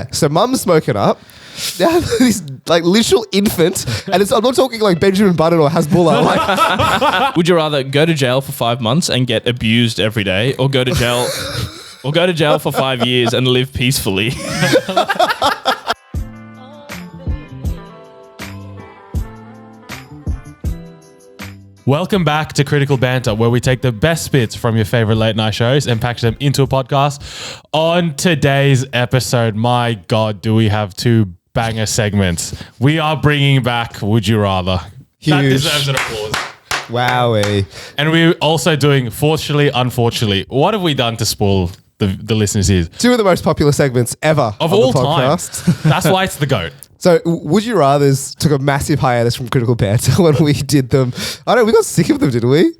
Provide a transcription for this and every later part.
Yeah, so mum's smoking up. Now this like literal infant, and I'm not talking like Benjamin Button or Hasbulla. Like, Would you rather go to jail for 5 months and get abused every day, or go to jail, for 5 years and live peacefully? Welcome back to Critical Banter, where we take the best bits from your favorite late night shows and package them into a podcast. On today's episode, my God, do we have two banger segments. We are bringing back Would You Rather. Huge. That deserves an applause. wowee. And we're also doing Fortunately, Unfortunately. What have we done to spoil the listeners' ears? Two of the most popular segments ever Of on all the time. podcast. That's why it's the GOAT. So, Would You Rathers took a massive hiatus from Critical Banter when we did them. I don't know, we got sick of them, didn't we?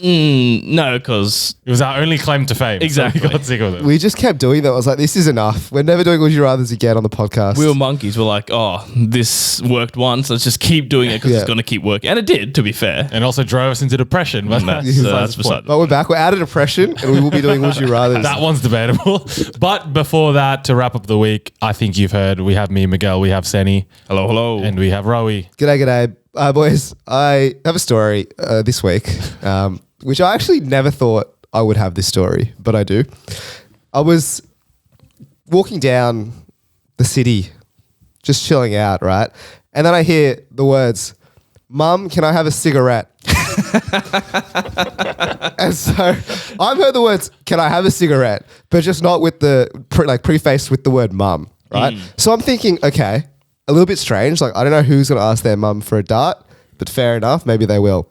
No, because It was our only claim to fame. Exactly. So we got sick of it. We just kept doing that. I was like, this is enough. We're never doing Would You Rathers again on the podcast. we were monkeys. We're like, oh, this worked once. Let's just keep doing it because Yeah. it's going to keep working. And it did, to be fair. And also drove us into depression. But That's Besides beside the point. But we're back. We're out of depression and we will be doing Would You Rathers. that one's debatable. But before that, to wrap up the week, I think you've heard we have me, Miguel, we have Senny, Hello, hello. and we have Rowie. G'day. Boys, I have a story this week, which I actually never thought I would have this story, but I do. I was walking down the city, just chilling out, right? And then I hear the words, "Mum, can I have a cigarette?" And so I've heard the words, "Can I have a cigarette?" but just not with the, prefaced with the word mum, right? So I'm thinking, okay, a little bit strange. Like, I don't know who's going to ask their mum for a dart, but fair enough. Maybe they will.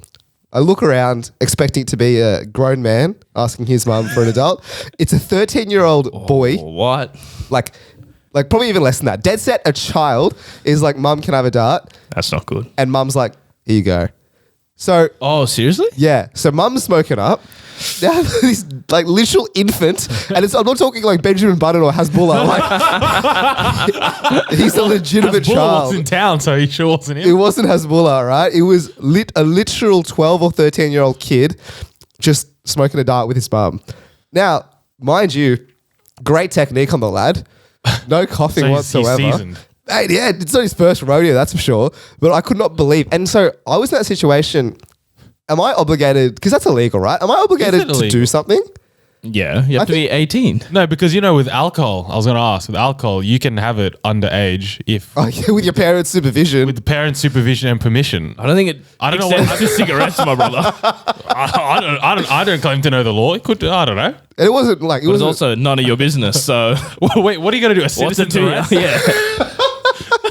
I look around expecting to be a grown man asking his mum for an adult. It's a 13-year-old boy, What? like probably even less than that. Dead set, a child is like, "Mum, can I have a dart?" That's not good. And mum's like, "Here you go." So Oh, seriously? yeah, so mum's smoking up. Now this like literal infant, and I'm not talking like Benjamin Button or Hasbulla. Like, he's a legitimate Hasbulla child. was in town, so he sure wasn't It him. wasn't Hasbulla, right? It was a literal 12 or 13-year-old kid just smoking a dart with his mum. Now, mind you, great technique on the lad. No coughing So he's whatsoever. seasoned. Hey, yeah, it's not his first rodeo, that's for sure. But I could not believe. And so I was in that situation. Am I obligated? Because that's illegal, right? Am I obligated to illegal? do something? Yeah, you have to be 18. No, because with alcohol, I was going to ask, with alcohol, you can have it underage if Oh, yeah, with your parents' supervision. with the parent's supervision and permission. I don't think it I don't know extends what- to cigarettes, my brother. I don't claim to know the law. It could, I don't know. And it wasn't like, it But it's was also none of your business, so Wait, what are you going to do? A what's citizen it to you? arrest? Yeah.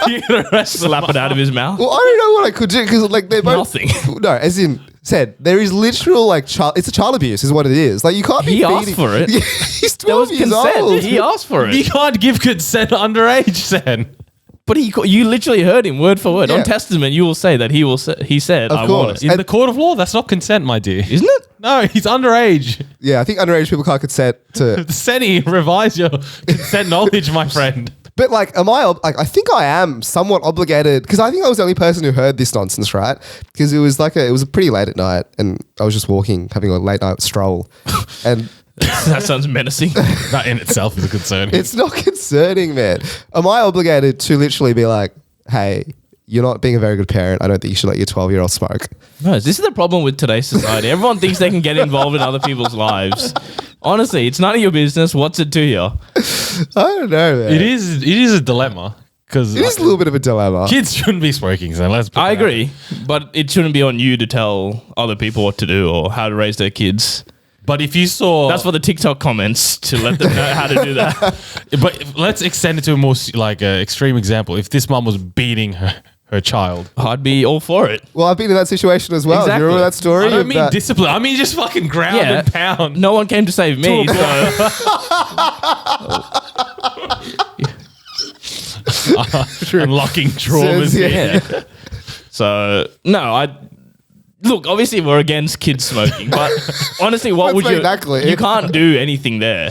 You're gonna arrest the Slap it out of his mouth. Well, I don't know what I could do because like they're both Nothing. No, as in said, there is literal like child. It's a child abuse, is what it is. Like you can't be. He asked feeding- for it. Yeah, he's There 12 was years consent. old. He asked for You it. can't give consent underage, then. But you literally heard him word for word. Yeah. On testament, you will say that he said, Of I course. want it. In the court of law, that's not consent, my dear. Isn't it? No, he's underage. Yeah, I think underage people can't consent to. Senny, revise your consent knowledge, my friend. But like, am I? I think I am somewhat obligated because I think I was the only person who heard this nonsense, right? Because it was pretty late at night, and I was just walking, having a late night stroll, and. That sounds menacing. That in itself is a concern. It's not concerning, man. Am I obligated to literally be like, "Hey, you're not being a very good parent. I don't think you should let your 12-year-old smoke." No, this is the problem with today's society. Everyone thinks they can get involved in other people's lives. Honestly, it's none of your business. What's it to you? I don't know, man. It is a dilemma because It is a little bit of a dilemma. kids shouldn't be smoking. So let's. put I that out. agree, but it shouldn't be on you to tell other people what to do or how to raise their kids. But if you saw, That's for the TikTok comments to let them know how to do that. But let's extend it to a more extreme example. If this mum was beating her child, I'd be all for it. Well, I've been in that situation as well. Do Exactly. you remember that story? I don't mean about- discipline. I mean just fucking ground Yeah. and pound. No one came to save me. To So, Unlocking traumas. Says, yeah. yeah. So no, look. Obviously, we're against kids smoking, but honestly, what Let's would make you? that clear. You can't do anything there.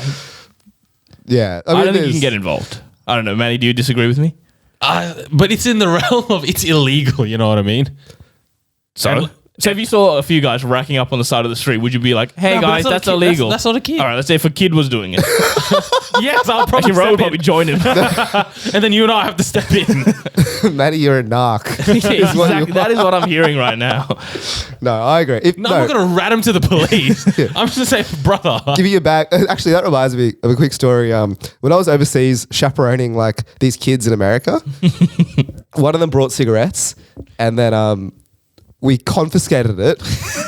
Yeah. I don't think you there's- can get involved. I don't know, Manny. Do you disagree with me? But it's in the realm of it's illegal. You know what I mean? So So if you saw a few guys racking up on the side of the street, would you be like, "Hey No, but guys, not a that's kid. illegal"? That's not a kid. All right, let's say if a kid was doing it, Yes, I'll probably actually, Ro would step probably join him. in. And then you and I have to step in. Matty, you're a narc. Yeah, exactly. That is what I'm hearing right now. No, I agree. No, I'm not going to rat him to the police. I'm just going to say, brother. Give you a bag. Actually, that reminds me of a quick story. When I was overseas chaperoning like these kids in America, one of them brought cigarettes, and then we confiscated it.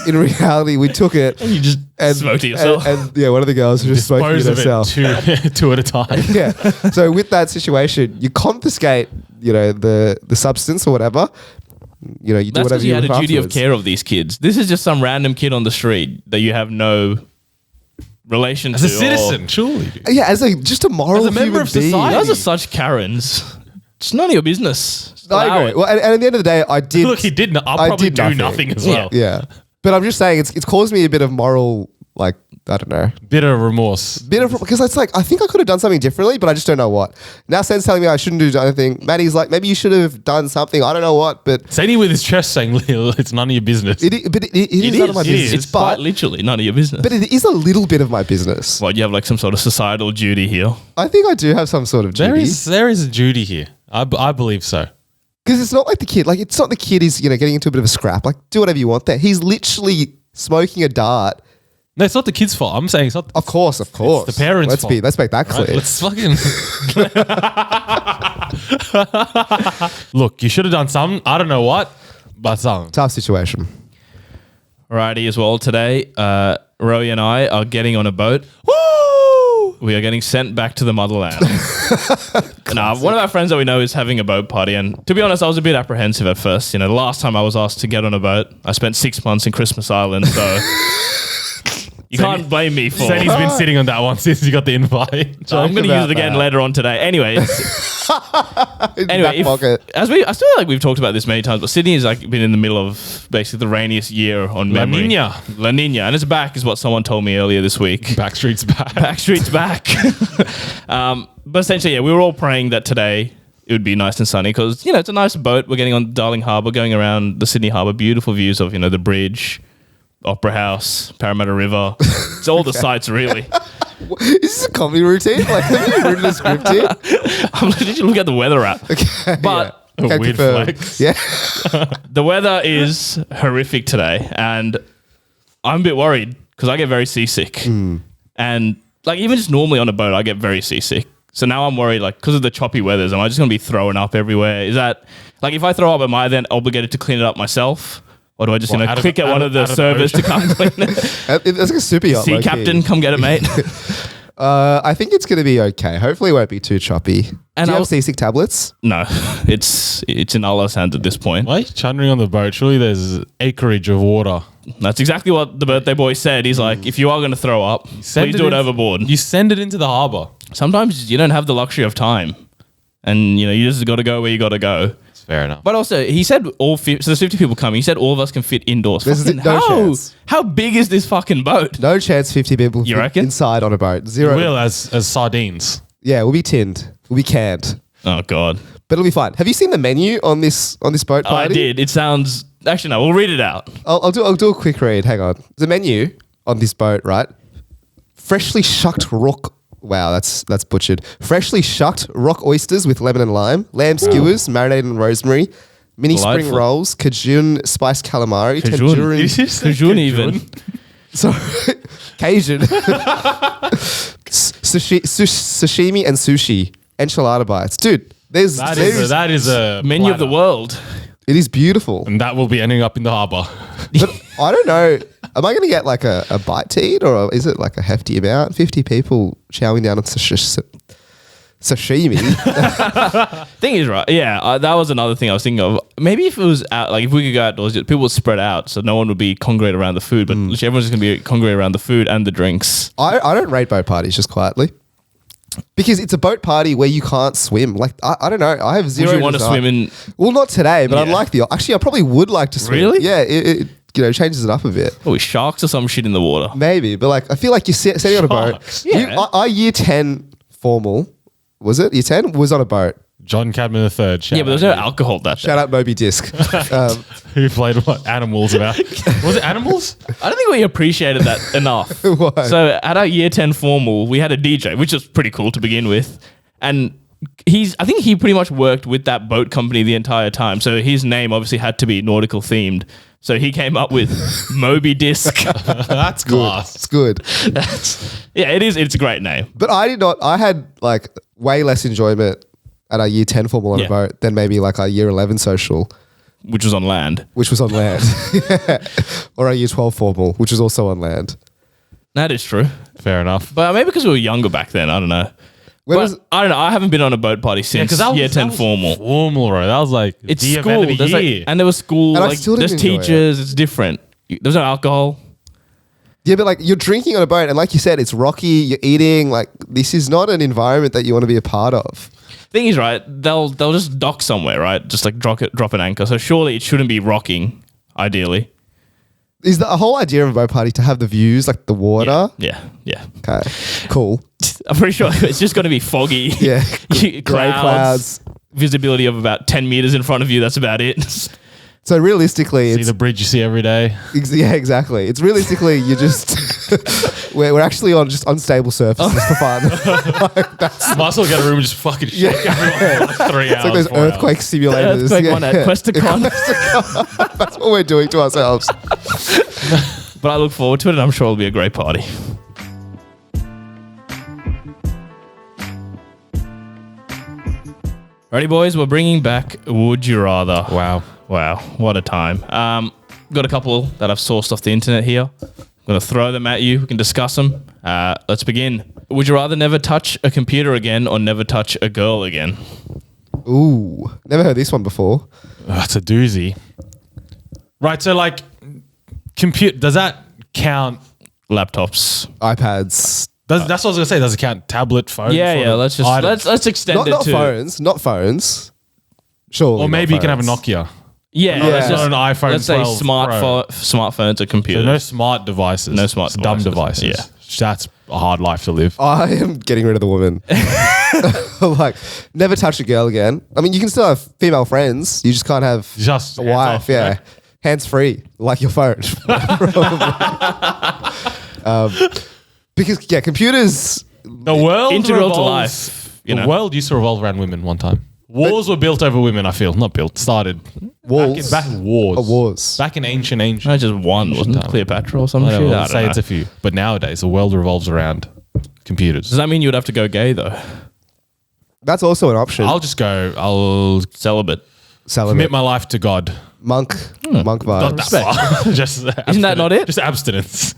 In reality, we took it And you just smoked it yourself. And yeah, one of the girls was just smoking it Dispose of herself. it two at a time. Yeah. So with that situation, you confiscate, the substance or whatever. You do That's whatever because you had want a duty of afterwards. care of these kids. This is just some random kid on the street that you have no relation As to. a citizen, surely. Yeah, as just a moral As a member human of being. society. Those are such Karens. It's none of your business. Just I allow agree. it. Well, and at the end of the day, I did. Look, he did. I'll I probably did do nothing as well. Yeah, but I'm just saying it's caused me a bit of moral, like, I don't know, Bit of remorse. because it's like I think I could have done something differently, but I just don't know what. Now Sen's telling me I shouldn't do anything. Matty's like, maybe you should have done something. I don't know what, but Sadie with his chest saying, it's none of your business. it is none of my business. It's quite literally none of your business. But it is a little bit of my business. What, you have like some sort of societal duty here? I think I do have some sort of duty. There is a duty here. I believe so. Because it's not like the kid. Like, it's not the kid is, getting into a bit of a scrap. Like, do whatever you want there. He's literally smoking a dart. No, it's not the kid's fault. I'm saying it's not. Of course. the parents' Let's fault. Let's make that clear. Right, let's fucking look. You should have done something. I don't know what, but something. Tough situation. Alrighty, as well. Today, Rowie and I are getting on a boat. Woo! We are getting sent back to the motherland. Nah, one of our friends that we know is having a boat party, and to be honest, I was a bit apprehensive at first. The last time I was asked to get on a boat, I spent 6 months in Christmas Island, so you can't blame me for. Said he's been sitting on that one since he got the invite. So I'm going to use about it again that. later on today. Anyway, In the anyway, back pocket. I still like we've talked about this many times, but Sydney has like been in the middle of basically the rainiest year on La memory. Nina. La Nina, and it's back, is what someone told me earlier this week. Backstreet's back. Backstreet's back. But essentially, yeah, we were all praying that today it would be nice and sunny because it's a nice boat. We're getting on Darling Harbour, going around the Sydney Harbour, beautiful views of the bridge, Opera House, Parramatta River. It's all the sights really. Is this a comedy routine? Like, have you written a script here? I'm literally looking at the weather app. Okay, But yeah. A weird confirm. flex. Yeah. the weather is horrific today, and I'm a bit worried because I get very seasick. And like even just normally on a boat, I get very seasick. So now I'm worried, like, because of the choppy weathers, am I just going to be throwing up everywhere? Is that, like, if I throw up, am I then obligated to clean it up myself? Or do I just, Well, click at one of the out of the servers to come clean it? That's like a super yacht. Sea low-key. captain, come get it, mate. I think it's going to be okay. Hopefully it won't be too choppy. And Do you I'll- have seasick tablets? No, it's in Allah's hands at this point. Why are you chuntering on the boat? Surely there's acreage of water. That's exactly what the birthday boy said. He's like, if you are going to throw up, please do it overboard. You send it into the harbour. Sometimes you don't have the luxury of time. And, you just got to go where you got to go. It's fair enough. But also, he said so there's 50 people coming. He said all of us can fit indoors. There's Fucking no chance. How big is this fucking boat? No chance 50 people You fit reckon? inside on a boat. Zero. Will as sardines. Yeah, we'll be tinned. We'll be canned. Oh, God. But it'll be fine. Have you seen the menu on this boat Oh, I party? did. It sounds... Actually, no, we'll read it out. I'll do a quick read. Hang on. The menu on this boat, right? Freshly shucked rock. Wow, that's butchered. Freshly shucked rock oysters with lemon and lime, lamb skewers marinated in rosemary, mini spring Delightful. rolls, cajun spiced calamari, Cajun. tangerine. Did you say Cajun cajun? even. Sorry, Cajun. Sashimi and sushi, enchilada bites, dude. That is a Menu of the platter. world. It is beautiful, And that will be ending up in the harbour. but I don't know. Am I going to get like a bite to eat, or is it like a hefty amount? 50 people chowing down on sashimi. Thing is, right, yeah, that was another thing I was thinking of. Maybe if it was out, like if we could go outdoors, people would spread out so no one would be congregate around the food, but literally everyone's just going to be congregate around the food and the drinks. I don't rate boat parties, just quietly. Because it's a boat party where you can't swim. Like, I don't know. I have zero Would you want to desire. swim in... Well, not today, but I'd Yeah. like actually, I probably would like to swim. Really? Yeah, it changes it up a bit. Oh, sharks or some shit in the water? Maybe, but like, I feel like you're sitting on a boat. Sharks. Yeah. Our year 10 formal, was it? Year 10 was on a boat. John Cadman III. Yeah, but there's no alcohol that day. Shout out Moby Disc. Who played what? Animals about. Was it Animals? I don't think we appreciated that enough. Why? So at our year 10 formal, we had a DJ, which was pretty cool to begin with. And I think he pretty much worked with that boat company the entire time. So his name obviously had to be nautical themed. So he came up with Moby Disc. That's class. It's good. It is. It's a great name. But I did not. I had like way less enjoyment at our year 10 formal on a boat than maybe like our year 11 social, Which was on land. which was on land. Yeah. Or our year 12 formal, which was also on land. That is true. Fair enough. But maybe because we were younger back then. I don't know. I don't know. I haven't been on a boat party since year 10 formal. Formal, bro. That was like It's the school. event of the year. And there was school. And I Like, still there's didn't enjoy teachers. It's different. There's no alcohol. Yeah, but like you're drinking on a boat, and like you said, it's rocky. You're eating. Like this is not an environment that you want to be a part of. Thing is, right? They'll just dock somewhere, right? Just like drop an anchor. So surely it shouldn't be rocking. Ideally. Is the whole idea of a boat party to have the views, like the water? Yeah. Okay, cool. I'm pretty sure it's just going to be foggy. Yeah, Grey clouds. Visibility of about 10 meters in front of you. That's about it. So realistically, See it's the bridge you see every day. yeah, exactly. It's realistically you just we're actually on just unstable surfaces for fun. Might as well get a room and just fucking shake everyone for like 3 hours. It's like those 4 hours. earthquake simulators. Earthquake one at Questacon. That's what we're doing to ourselves. But I look forward to it, and I'm sure it'll be a great party. Ready, boys? We're bringing back Would You Rather. Wow, what a time. Got a couple that I've sourced off the internet here. I'm going to throw them at you. We can discuss them. Let's begin. Would you rather never touch a computer again or never touch a girl again? Ooh, never heard this one before. That's a doozy. Right, so like, does that count? Laptops. iPads. That's what I was going to say. Does it count tablet, phone? Yeah. Let's extend Not to phones. Not phones. Sure. Or maybe you can have a Nokia. Yeah, Yeah. let's just, Not an iPhone let's say 12 smartphones or So computers. no smart devices. No smart Dumb devices. devices. That's a hard life to live. I am getting rid of the woman. Like, never touch a girl again. I mean, you can still have female friends. You just can't have Just a hands wife. off, Yeah, right? hands free, like your phone. Because computers. The world Integral to revolves- life, you the know? world used to revolve around women one time. Wars were built over women, I feel. Not built, started. Walls. Back in wars. Wars. Back in ancient. I just one, wasn't it? Cleopatra or some Whatever, shit? I we'll don't say know. it's a few. But nowadays, the world revolves around computers. Does that mean you would have to go gay though? That's also an option. I'll just go, I'll Celibate. Celibate. commit my life to God. Monk Not vibes. that far. Just Isn't that not it? Just abstinence.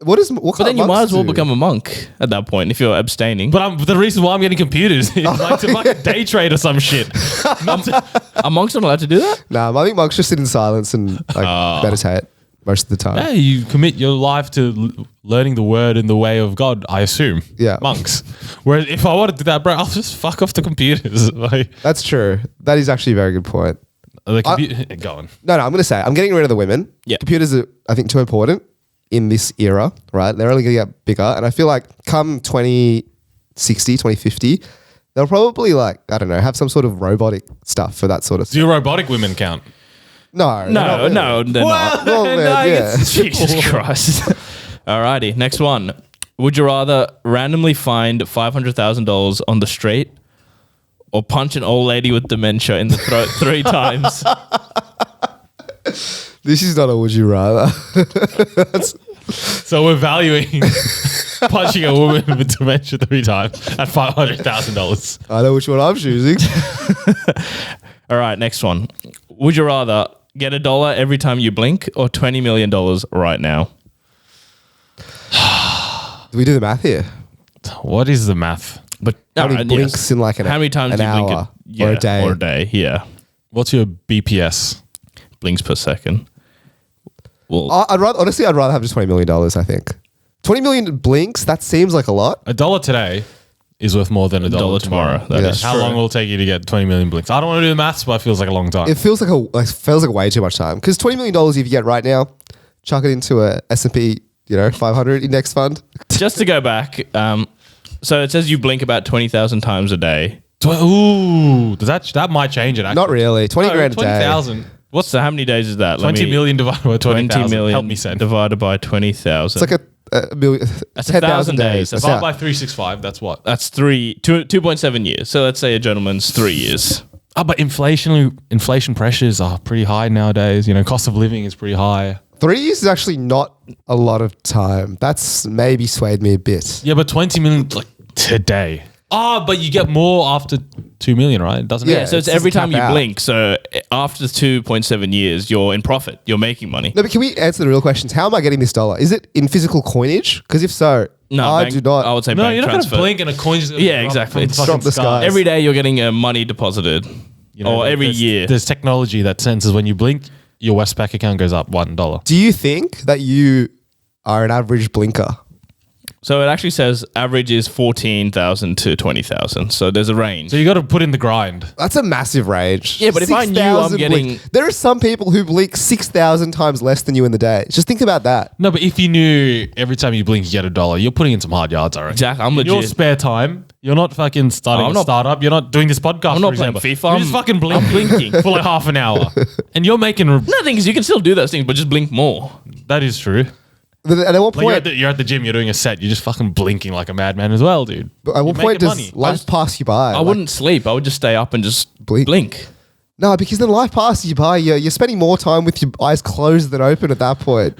What But then you might as well do? become a monk at that point if you're abstaining. But the reason why I'm getting computers is like to fucking day trade or some shit. Are monks not allowed to do that? Nah, I think monks just sit in silence and like meditate most of the time. Yeah, you commit your life to learning the word in the way of God, I assume. Yeah. Monks. Whereas if I want to do that, bro, I'll just fuck off the computers. Like, That's true. That is actually a very good point. go on. No, I'm going to say I'm getting rid of the women. Yeah. Computers are, I think, too important in this era, right? They're only going to get bigger. And I feel like come 2060, 2050, they'll probably like, I don't know, have some sort of robotic stuff for that sort of Do robotic women count? No, No, they're not. Well, yeah. Jesus Christ. Alrighty, next one. Would you rather randomly find $500,000 on the street or punch an old lady with dementia in the throat 3 times? This is not a would you rather. So we're valuing punching a woman with dementia 3 times at $500,000. I know which one I'm choosing. All right, next one. Would you rather get $1 every time you blink or $20 million right now? Do we do the math here? What is the math? But How many alright, blinks in like How many times an do you blink hour yeah, or a day? Or a day, yeah. What's your BPS? Blinks per second. Well, I'd rather have just $20 million, I think. 20 million blinks, that seems like a lot. $1 today is worth more than $1 $1 tomorrow. That Yeah. is How true. long will it take you to get 20 million blinks? I don't want to do the maths, but it feels like a long time. It feels like way too much time. Because $20 million if you get right now, chuck it into a S&P, 500 index fund. Just to go back, so it says you blink about 20,000 times a day. That might change it. Actually. Not really. 20 grand a day. 20,000. So how many days is that? 20 million divided by 20 20,000. million Help me, Sen. divided by 20,000. It's like a million. That's 10,000 1,000 days. That's Divided by 365. That's what? That's 2.7 years. So let's say a gentleman's 3 years. Oh, but inflation pressures are pretty high nowadays. You know, cost of living is pretty high. 3 years is actually not a lot of time. That's maybe swayed me a bit. Yeah, but 20 million like today. Oh, but you get more after 2 million, right? Doesn't Yeah. it? So it's it's every just time cap you out. blink. So after 2.7 years, you're in profit. You're making money. No, but can we answer the real questions? How am I getting this dollar? Is it in physical coinage? Because if so, I bank- do not. I would say No, bank you're not transfer. going to blink and a coin's just gonna Yeah, drop exactly. from It's fucking drop the skies. Every day you're getting money deposited. You know, or every there's- year. There's technology that senses when you blink, your Westpac account goes up $1. Do you think that you are an average blinker? So it actually says average is 14,000 to 20,000. So there's a range. So you got to put in the grind. That's a massive range. Yeah, but if I knew I'm 6,000 getting- There are some people who blink 6,000 times less than you in the day. Just think about that. No, but if you knew every time you blink you get $1, you're putting in some hard yards, I reckon. Exactly. I'm In your legit. spare time, you're not fucking starting I'm a not- startup. You're not doing this podcast. I'm not for playing example. FIFA. You're just fucking blinking, I'm blinking. for like half an hour, and you're making. No, the thing is, you can still do those things, but just blink more. That is true. And at what Like point? you're at the gym, you're doing a set, you're just fucking blinking like a madman as well, dude. At what You're point making does money. life pass you by? I wouldn't sleep. I would just stay up and just Blink. blink. No, because then life passes you by. You're spending more time with your eyes closed than open at that point.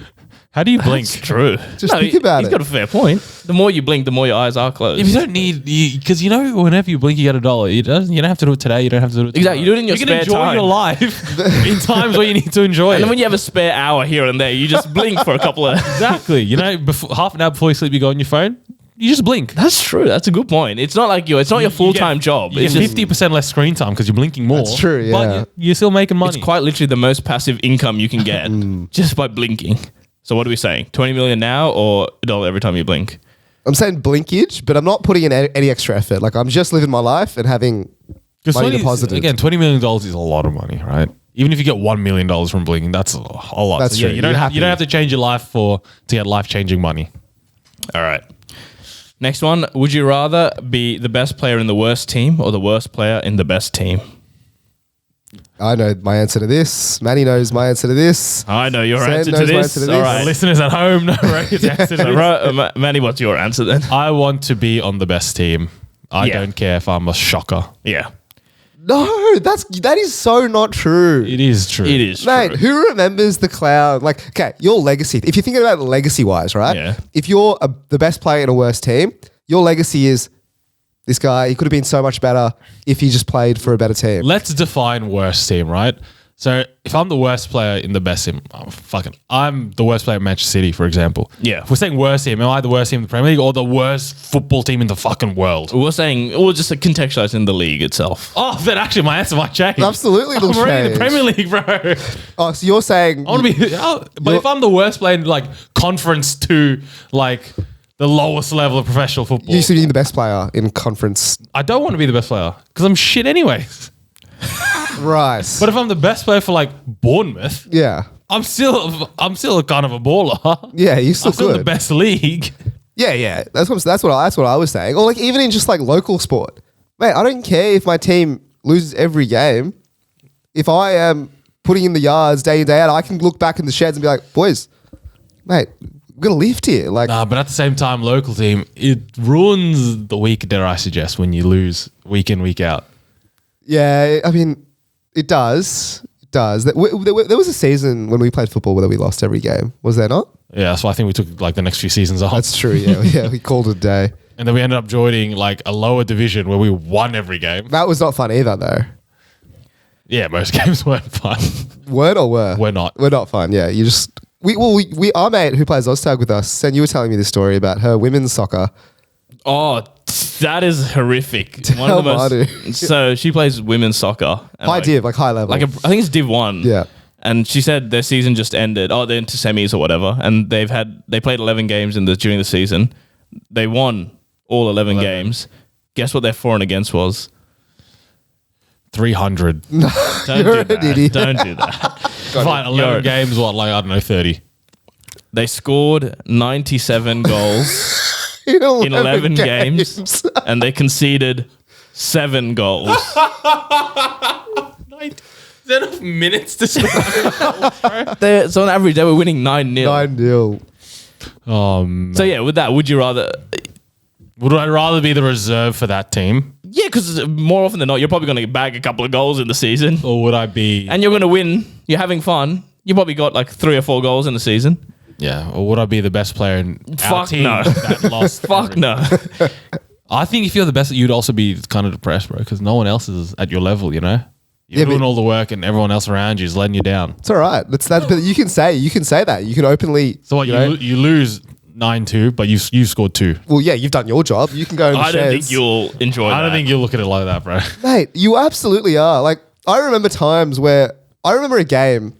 How do you blink? It's true. Just think about He's it. got a fair point. The more you blink, the more your eyes are closed. If you don't need, because you know, whenever you blink, you get $1. You don't have to do it today. You don't have to do it. Exactly. You do it in your You spare can enjoy time. your life in times where you need to enjoy And it. then when you have a spare hour here and there, you just blink for a couple of. Exactly. You know, half an hour before you sleep, you go on your phone. You just blink. That's true. That's a good point. It's not like it's not your full time job. You It's get just 50% less screen time because you're blinking more. That's true, yeah. But you're still making money. it's quite literally the most passive income you can get just by blinking. So what are we saying? 20 million now or $1 every time you blink? I'm saying blinkage, but I'm not putting in any extra effort. Like I'm just living my life and having money deposited. Again, $20 million is a lot of money, right? Even if you get $1 million from blinking, that's a lot. That's So, yeah, true. you don't You're have to change your life to get life-changing money. All right. Next one. Would you rather be the best player in the worst team or the worst player in the best team? I know my answer to this. Manny knows my answer to this. I know your Sam answer to knows my this. answer to All this. right. Listeners at home, no right? Manny, what's your answer then? I want to be on the best team. I Yeah. don't care if I'm a shocker. Yeah. No, that is so not true. It is true. It is Mate, true. who remembers the clown? Like, okay, your legacy. If you're thinking about it legacy-wise, right? Yeah. If you're the best player in a worse team, your legacy is this guy. He could have been so much better if he just played for a better team. Let's define worst team, right? So if I'm the worst player in the best team, I'm the worst player at Manchester City, for example. Yeah. If we're saying worst team, am I the worst team in the Premier League or the worst football team in the fucking world? We're just contextualizing the league itself. Oh, then actually my answer might change. Absolutely, it'll I'm already in the change. Premier League, bro. Oh, so you're saying I want to be, but if I'm the worst player in like conference to like the lowest level of professional football, you should be the best player in conference, I don't want to be the best player because I'm shit anyways. right? But if I'm the best player for like Bournemouth, yeah, I'm still a kind of a baller. yeah, you're still I'm still good. the best league. Yeah. That's what I was saying. Or like even in just like local sport, mate. I don't care if my team loses every game. If I am putting in the yards day in day out, I can look back in the sheds and be like, boys, mate, we're gonna lift here. Like, Nah, but at the same time, local team, it ruins the week, dare I suggest, when you lose week in, week out. yeah, I mean, it does. It does. There was a season when we played football where we lost every game. Was there not? Yeah, so I think we took like the next few seasons off. That's true. Yeah, yeah. We called it a day. And then we ended up joining like a lower division where we won every game. That was not fun either, though. Yeah, most games weren't fun. Word or were? We're not. We're not fun. Yeah, you just our mate who plays Oztag with us, and you were telling me this story about her women's soccer. Oh, that is horrific. Tell Manu. So she plays women's soccer. and High div, like high level. I think it's Div 1. Yeah. And she said their season just ended. Oh, they're into semis or whatever. And they played 11 games during the season. They won all 11 games. Guess what their for and against was? 300. Don't You're do an that. idiot. Don't do that. Fine, 11 games, what, like, I don't know, 30. They scored 97 goals in in 11 games and they conceded 7 goals. Is there enough minutes to score? So on average, they were winning 9-0. 9-0. Oh, man. So yeah, with that, would you rather? Would I rather be the reserve for that team? Yeah, because more often than not, you're probably going to bag a couple of goals in the season, Or would I be... and you're going to win. You're having fun. You probably got like 3 or 4 goals in the season. Yeah, or would I be the best player in our Fuck team no. that lost? Fuck no. I think if you're the best, you'd also be kind of depressed, bro, because no one else is at your level, you know? You're doing all the work and everyone else around you is letting you down. It's all right. But you can say that. You can openly. So what, you lose 9-2, but you've scored 2. Well, yeah, you've done your job. You can go in the I don't think sheds. you'll enjoy that. I don't think you'll look at it like that, bro. Mate, you absolutely are. Like, I remember a game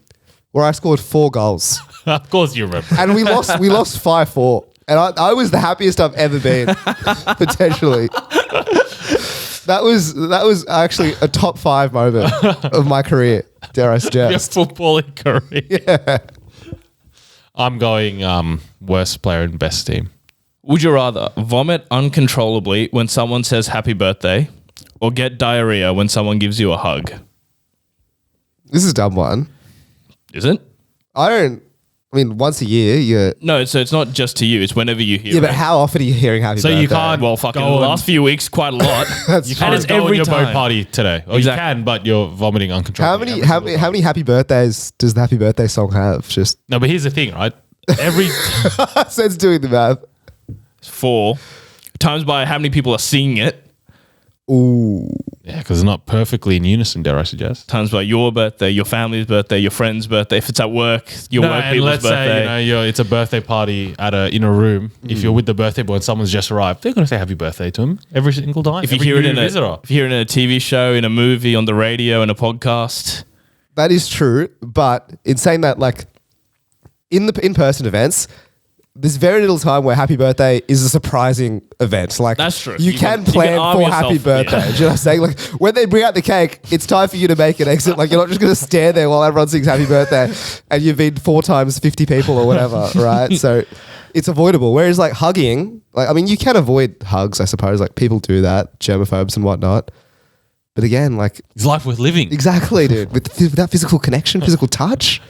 where I scored 4 goals Of course you remember. and we lost 5-4. And I was the happiest I've ever been, potentially. That was actually a top 5 moment of my career, dare I Your suggest. footballing career. Yeah. I'm going worst player and best team. Would you rather vomit uncontrollably when someone says happy birthday or get diarrhea when someone gives you a hug? This is a dumb one. Is it? Once a year, No, so it's not just to you. It's whenever you hear yeah, it. but how often are you hearing happy So birthday? you can't Well, fucking go the and- last few weeks, quite a lot. You And can't it's go every on your boat time. party today. Or Exactly. you can, but you're vomiting uncontrollably. How many happy birthdays does the happy birthday song have? Just No, but here's the thing, right? Every sense doing the math. 4 times by how many people are singing it Ooh. yeah, because it's not perfectly in unison, dare I suggest. times by your birthday, your family's birthday, your friend's birthday. If it's at work, your work and people's let's birthday. say it's a birthday party in a room. If you're with the birthday boy and someone's just arrived, they're going to say happy birthday to him every single time. if you every hear it new in visitor. if you hear it in a TV show, in a movie, on the radio, in a podcast. That is true, but in saying that, like in the in-person events, there's very little time where happy birthday is a surprising event. Like That's true. You can plan arm for yourself, happy birthday. yeah. Do you know what I'm saying? Like when they bring out the cake, it's time for you to make an exit. Like you're not just going to stand there while everyone sings happy birthday and you've been 4 times 50 people or whatever, right? So it's avoidable. Whereas like hugging, you can avoid hugs, I suppose. Like people do that, germaphobes and whatnot. But again, like It's life worth living. exactly, dude, with that physical connection, physical touch.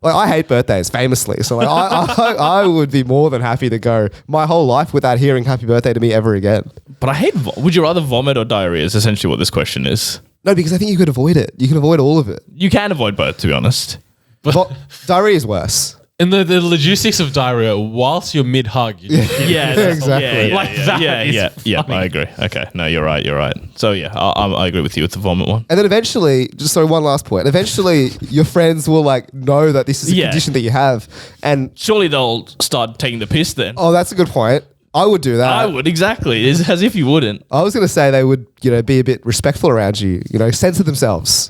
Like I hate birthdays, famously. So like I would be more than happy to go my whole life without hearing happy birthday to me ever again. But I hate. Would you rather vomit or diarrhea? Is essentially what this question is. No, because I think you could avoid it. You can avoid all of it. You can avoid both, to be honest. But diarrhea is worse. And the logistics of diarrhea, whilst you're mid-hug, Yeah, that's- exactly. Yeah, Like that is yeah. funny. I agree. Okay, no, you're right. So yeah, I agree with you with the vomit one. And then eventually, just so one last point, eventually your friends will like know that this is a Yeah. condition that you have. And Surely they'll start taking the piss then. oh, that's a good point. I would do that. I would, exactly. It's as if you wouldn't. I was going to say they would, be a bit respectful around you, censor themselves.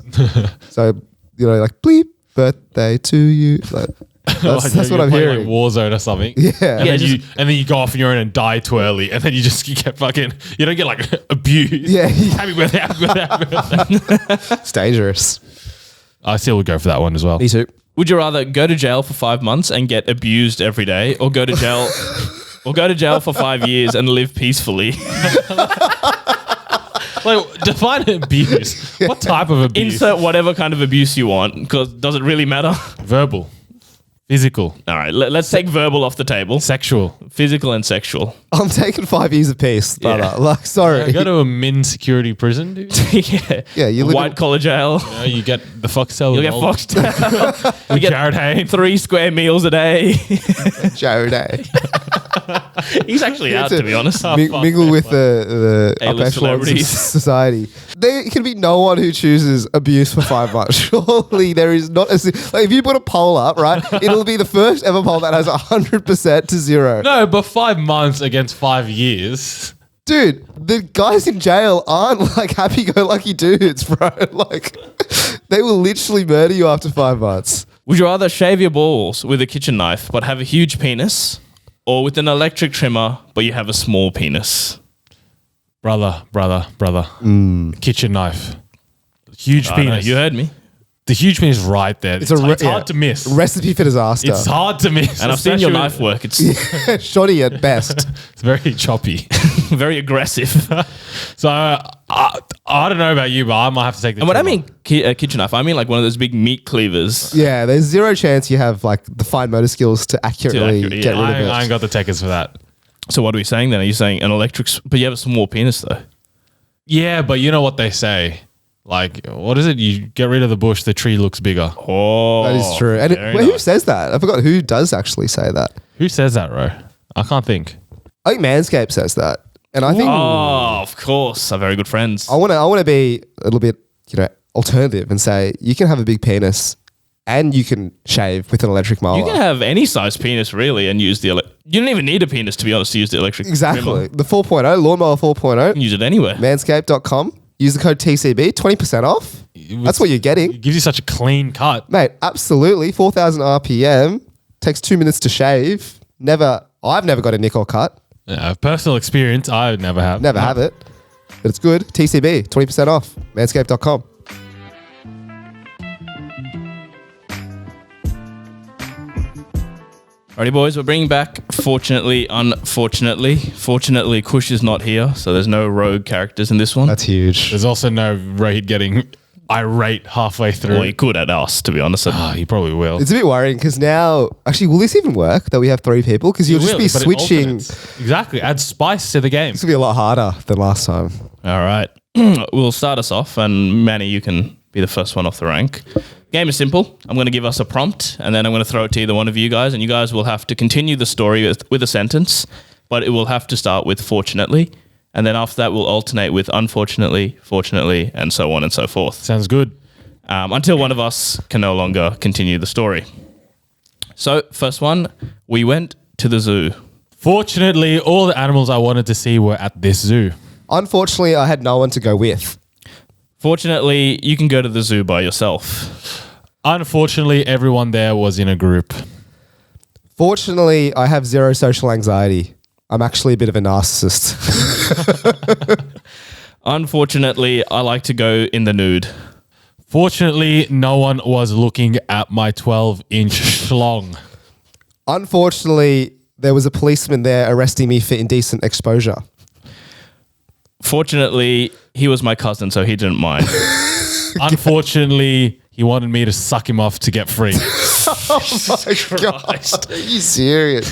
So, like bleep, birthday to you. Like, that's what I'm playing hearing. Like Warzone or something. Yeah. And, Yeah, then you go off on your own and die too early, and then you get fucking. You don't get like abused. Yeah. Happy birthday, happy birthday, happy birthday. It's dangerous. I still would go for that one as well. Me too. Would you rather go to jail for 5 months and get abused every day, or go to jail, for 5 years and live peacefully? Like, define abuse. What type of abuse? Insert whatever kind of abuse you want, because does it really matter? Verbal, physical, All right, let's take verbal off the table. sexual. Physical and sexual. I'm taking 5 years of peace, brother. Yeah. Like, sorry. Go to a min security prison, dude. Yeah, Yeah, you look white at- collar jail. You get the Foxtel. You'll get involved. foxed. You get Jared Hayne. 3 square meals a day. Jared, eh? He's actually out, to be honest. Mingle with the upper A-list echelons of celebrities. society. There can be no one who chooses abuse for 5 months. Surely there is not like if you put a poll up, right? It'll be the first ever poll that has 100% to 0. No, but 5 months against 5 years. Dude, the guys in jail aren't like happy-go-lucky dudes, bro. Like, they will literally murder you after 5 months. Would you rather shave your balls with a kitchen knife but have a huge penis, or with an electric trimmer but you have a small penis? Brother. Kitchen knife. Huge I know, penis. you heard me. The huge penis is right there. It's yeah. hard to miss. Recipe for disaster. It's hard to miss. And I've seen your especially knife work. It's Shoddy at best. It's very choppy. very aggressive. So I don't know about you, but I might have to take the And when I trimmer. mean kitchen knife, I mean like one of those big meat cleavers. Yeah, there's zero chance you have like the fine motor skills to accurately accurate, get yeah. rid of it. I ain't got the takers for that. So what are we saying then? Are you saying an electric... But you have a small penis though. Yeah, but you know what they say. Like, what is it? You get rid of the bush, the tree looks bigger. Oh, That is true. And very who nice. says that? I forgot who does actually say that. Who says that, Ro? I can't think. I think Manscaped says that. And I think Oh, of course. Our very good friends. I want to be a little bit, alternative and say you can have a big penis and you can shave with an electric mower. You can have any size penis really and use the... you don't even need a penis to be honest to use the electric Exactly. trimmer. The 4.0, lawnmower 4.0, You can use it anywhere. manscaped.com. Use the code TCB, 20% off. That's what you're getting. It gives you such a clean cut. Mate, absolutely. 4,000 RPM. Takes 2 minutes to shave. I've never got a nick or cut. Personal experience, I would never have. Never have it. But it's good. TCB, 20% off. Manscaped.com. Alrighty, boys, we're bringing back Fortunately, Unfortunately. Fortunately, Kush is not here, so there's no rogue characters in this one. That's huge. There's also no Rohit getting irate halfway through. Well, he could at us, to be honest. He probably will. It's a bit worrying because now, actually, will this even work that we have 3 people? Because you'll just be But it switching. alternates. Exactly. Add spice to the game. This will be a lot harder than last time. All right. We'll start us off, and Manny, you can be the first one off the rank. Game is simple. I'm going to give us a prompt, and then I'm going to throw it to either one of you guys, and you guys will have to continue the story with a sentence, but it will have to start with fortunately, and then after that, we'll alternate with unfortunately, fortunately, and so on and so forth. Sounds good. Until one of us can no longer continue the story. So, first one, we went to the zoo. Fortunately, all the animals I wanted to see were at this zoo. Unfortunately, I had no one to go with. Fortunately, you can go to the zoo by yourself. Unfortunately, everyone there was in a group. Fortunately, I have zero social anxiety. I'm actually a bit of a narcissist. Unfortunately, I like to go in the nude. Fortunately, no one was looking at my 12-inch schlong. Unfortunately, there was a policeman there arresting me for indecent exposure. Fortunately, he was my cousin, so he didn't mind. Unfortunately, he wanted me to suck him off to get free. Oh my God. Are you serious?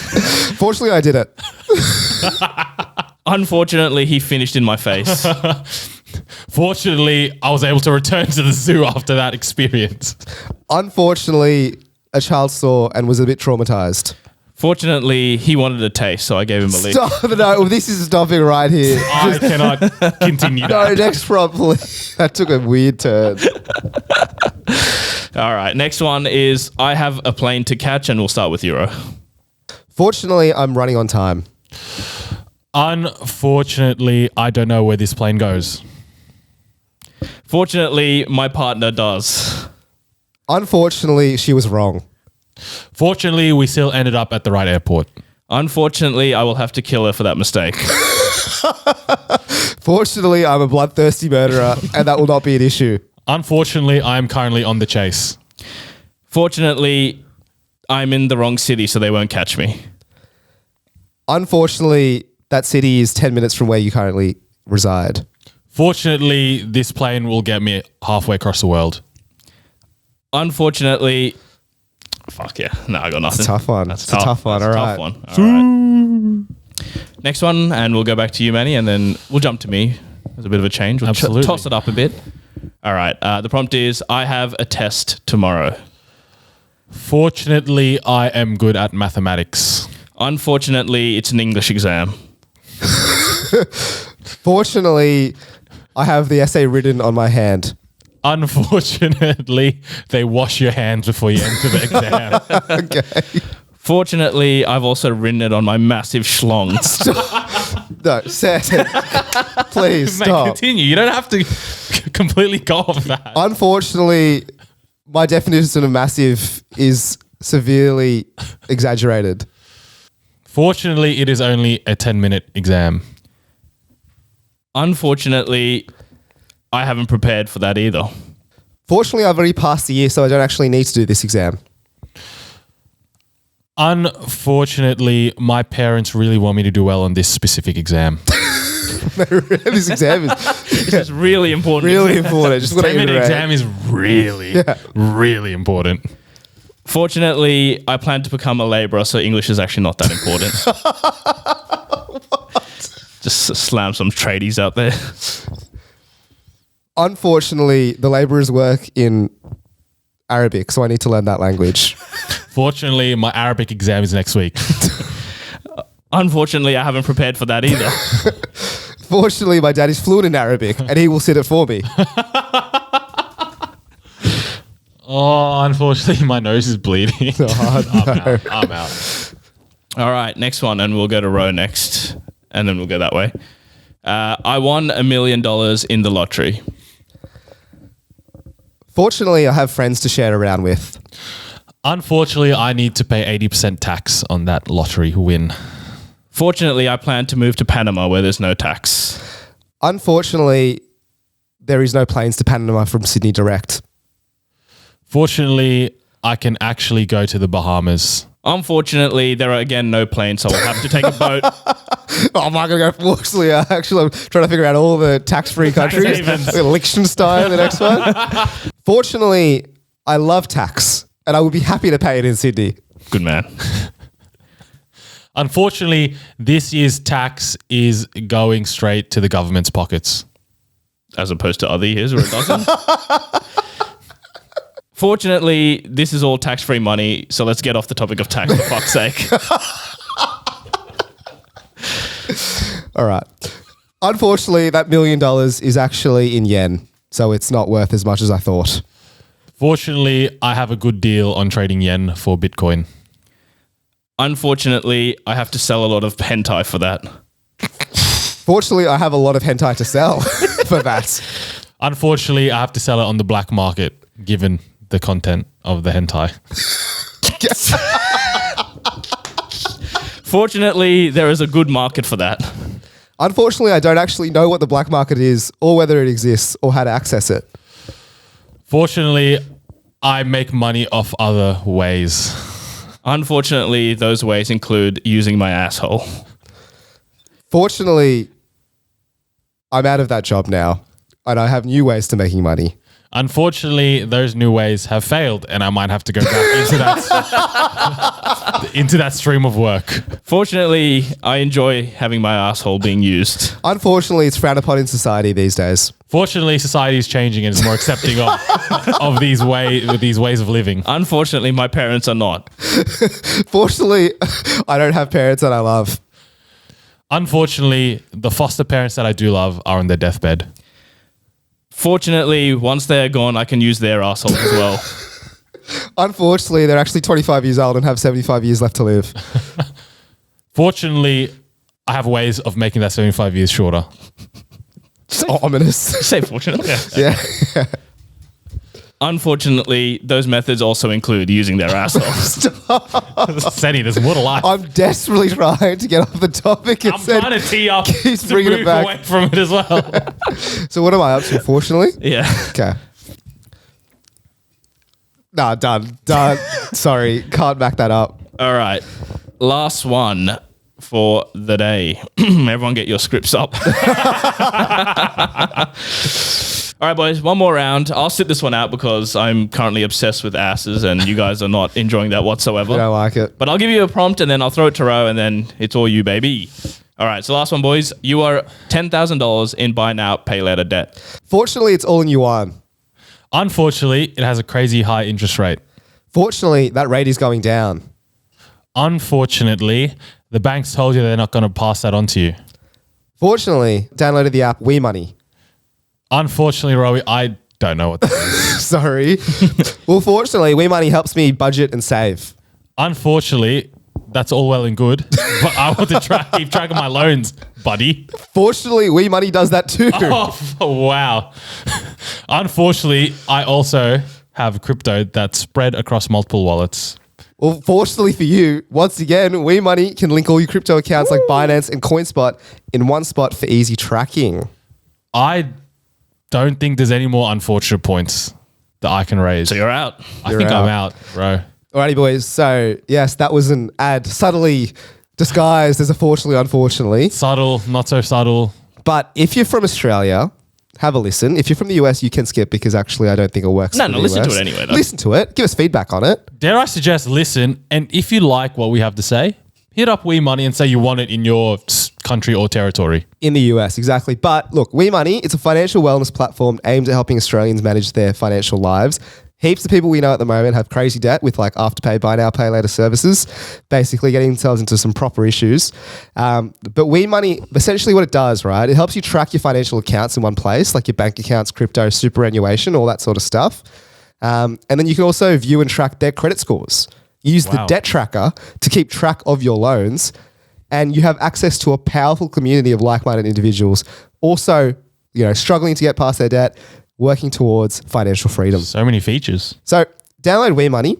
Fortunately, I did it. Unfortunately, he finished in my face. Fortunately, I was able to return to the zoo after that experience. Unfortunately, a child saw and was a bit traumatized. Fortunately, he wanted a taste, so I gave him a lick. Stop, no, this is stopping right here. I cannot continue No, that. next prompt, please. That took a weird turn. All right, next one is I have a plane to catch, and we'll start with Euro. Fortunately, I'm running on time. Unfortunately, I don't know where this plane goes. Fortunately, my partner does. Unfortunately, she was wrong. Fortunately, we still ended up at the right airport. Unfortunately, I will have to kill her for that mistake. Fortunately, I'm a bloodthirsty murderer, and that will not be an issue. Unfortunately, I am currently on the chase. Fortunately, I'm in the wrong city, so they won't catch me. Unfortunately, that city is 10 minutes from where you currently reside. Fortunately, this plane will get me halfway across the world. Unfortunately, fuck yeah. No, I got nothing. It's a tough one. That's It's a tough one. That's a All tough right. one. All right. Next one, and we'll go back to you, Manny, and then we'll jump to me. There's a bit of a change. We'll Absolutely. toss it up a bit. All right. The prompt is, I have a test tomorrow. Fortunately, I am good at mathematics. Unfortunately, it's an English exam. Fortunately, I have the essay written on my hand. Unfortunately, they wash your hands before you enter the exam. Okay. Fortunately, I've also written it on my massive schlong. No, Seth, please Mate, stop. continue. You don't have to completely go off that. Unfortunately, my definition of massive is severely exaggerated. Fortunately, it is only a 10-minute exam. Unfortunately, I haven't prepared for that either. Fortunately, I've already passed the year, so I don't actually need to do this exam. Unfortunately, my parents really want me to do well on this specific exam. This exam is This is really important. really important. Just want to Statement iterate. exam is really important. Fortunately, I plan to become a labourer, so English is actually not that important. Just slam some tradies out there. Unfortunately, the labourers work in Arabic, so I need to learn that language. Fortunately, my Arabic exam is next week. Unfortunately, I haven't prepared for that either. Fortunately, my dad is fluent in Arabic, and he will sit it for me. Oh, unfortunately, my nose is bleeding. Oh, I'm out. All right, next one, and we'll go to Ro next, and then we'll go that way. I won $1 million in the lottery. Fortunately, I have friends to share around with. Unfortunately, I need to pay 80% tax on that lottery win. Fortunately, I plan to move to Panama where there's no tax. Unfortunately, there is no planes to Panama from Sydney direct. Fortunately, I can actually go to the Bahamas. Unfortunately, there are again no planes, so I'll have to take a boat. Oh, am I going to go? Fortunately, actually, I'm trying to figure out all the tax-free countries. havens. Liechtenstein, the next one. Fortunately, I love tax, and I would be happy to pay it in Sydney. Good man. Unfortunately, this year's tax is going straight to the government's pockets. As opposed to other years where it doesn't. Fortunately, this is all tax-free money, so let's get off the topic of tax for fuck's sake. All right. Unfortunately, that $1 million is actually in yen, so it's not worth as much as I thought. Fortunately, I have a good deal on trading yen for Bitcoin. Unfortunately, I have to sell a lot of hentai for that. Fortunately, I have a lot of hentai to sell for that. Unfortunately, I have to sell it on the black market, given the content of the hentai. Fortunately, there is a good market for that. Unfortunately, I don't actually know what the black market is or whether it exists or how to access it. Fortunately, I make money off other ways. Unfortunately, those ways include using my asshole. Fortunately, I'm out of that job now and I have new ways to making money. Unfortunately, those new ways have failed, and I might have to go back into that stream of work. Fortunately, I enjoy having my asshole being used. Unfortunately, it's frowned upon in society these days. Fortunately, society is changing and is more accepting of these ways of living. Unfortunately, my parents are not. Fortunately, I don't have parents that I love. Unfortunately, the foster parents that I do love are on their deathbed. Fortunately, once they're gone, I can use their assholes as well. Unfortunately, they're actually 25 years old and have 75 years left to live. Fortunately, I have ways of making that 75 years shorter. Ominous. Say fortunately. Yeah. Unfortunately, those methods also include using their assholes. Senny, there's more to life. I'm desperately trying to get off the topic. I'm trying to tee up keeps to bringing it move back. away from it as well. So what am I up to, fortunately? Yeah. Okay. Nah, done. Sorry, can't back that up. All right. Last one for the day. Everyone get your scripts up. All right, boys, one more round. I'll sit this one out because I'm currently obsessed with asses and you guys are not enjoying that whatsoever. I don't like it. But I'll give you a prompt and then I'll throw it to Ro and then it's all you, baby. All right, so last one, boys. You are $10,000 in buy now, pay later debt. Fortunately, it's all in yuan. Unfortunately, it has a crazy high interest rate. Fortunately, that rate is going down. Unfortunately, the banks told you they're not going to pass that on to you. Fortunately, downloaded the app WeMoney. Unfortunately, Rowie, I don't know what that is. Sorry. Well, fortunately, WeMoney helps me budget and save. Unfortunately, that's all well and good, but I want to keep track of my loans, buddy. Fortunately, WeMoney does that too. Oh, wow. Unfortunately, I also have crypto that's spread across multiple wallets. Well, fortunately for you, once again, WeMoney can link all your crypto accounts like Binance and CoinSpot in one spot for easy tracking. I don't think there's any more unfortunate points. that I can raise. So you're out. I You're think I'm out. out, bro. Alrighty, boys. So, yes, that was an ad subtly disguised as a fortunately, unfortunately. Subtle, not so subtle. But if you're from Australia, have a listen. If you're from the US, you can skip because actually I don't think it works. No, for no, the listen to US. it anyway, though. Listen to it. Give us feedback on it. Dare I suggest listen, and if you like what we have to say, hit up We Money and say you want it in your country or territory. In the US, exactly. But look, We Money, it's a financial wellness platform aimed at helping Australians manage their financial lives. Heaps of people we know at the moment have crazy debt with like afterpay, buy now, pay later services, basically getting themselves into some proper issues. But We Money, essentially what it does, right? It helps you track your financial accounts in one place, like your bank accounts, crypto, superannuation, all that sort of stuff. And then you can also view and track their credit scores. Use the Wow. debt tracker to keep track of your loans, and you have access to a powerful community of like-minded individuals also, struggling to get past their debt, working towards financial freedom. So many features. So download We Money,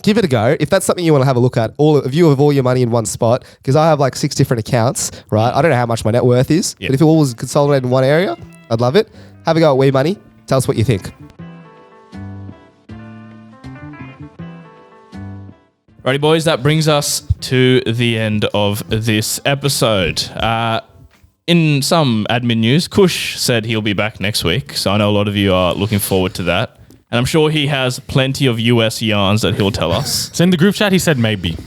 give it a go. If that's something you want to have a look at, a view of all your money in one spot, because I have like 6 different accounts, right? I don't know how much my net worth is, but if it all was consolidated in one area, I'd love it. Have a go at We Money. Tell us what you think. Righty, boys, that brings us to the end of this episode. In some admin news, Kush said he'll be back next week, so I know a lot of you are looking forward to that. And I'm sure he has plenty of US yarns that he'll tell us. So in the group chat, he said maybe.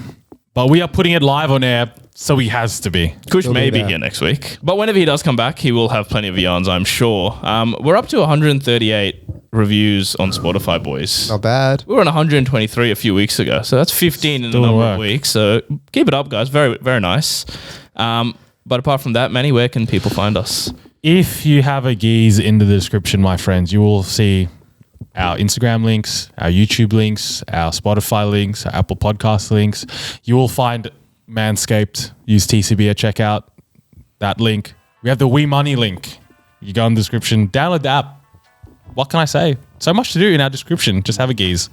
But we are putting it live on air, so he has to be. Kush He'll may be be there. here next week. But whenever he does come back, he will have plenty of yarns, I'm sure. We're up to 138 reviews on Spotify, boys. Not bad. We were on 123 a few weeks ago, so that's 15 in a Still number work. of weeks. So keep it up, guys. Very, very nice. But apart from that, Manny, where can people find us? If you have a geese in the description, my friends, you will see our Instagram links, our YouTube links, our Spotify links, our Apple Podcast links. You will find Manscaped. Use TCB at checkout. That link. We have the We Money link. You go in the description, download the app. What can I say? So much to do in our description. Just have a geese.